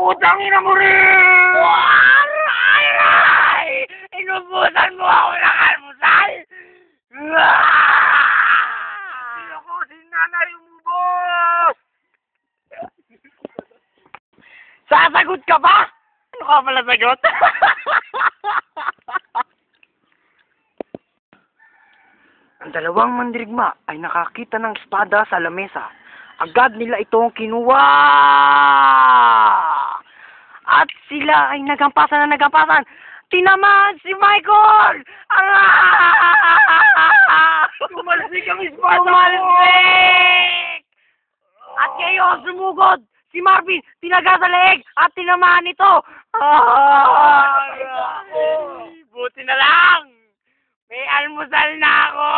Putang ina mo rin! Aray! Inubusan mo ako ng almusal! Hindi ako si nanay umubos! Sasagot ka ba? Ano ka pala sagot? Ang dalawang mandirigma ay nakakita ng espada sa lamesa. Agad nila itong kinuha! At sila ay nagampasan na nagampasan. Tinamaan si Michael! Tumalsik ang espada mo! Tumalsik! At ngayon sumugod si Marvin, tinaga sa leeg at tinamaan ito. Buti na lang! May almusal na ako!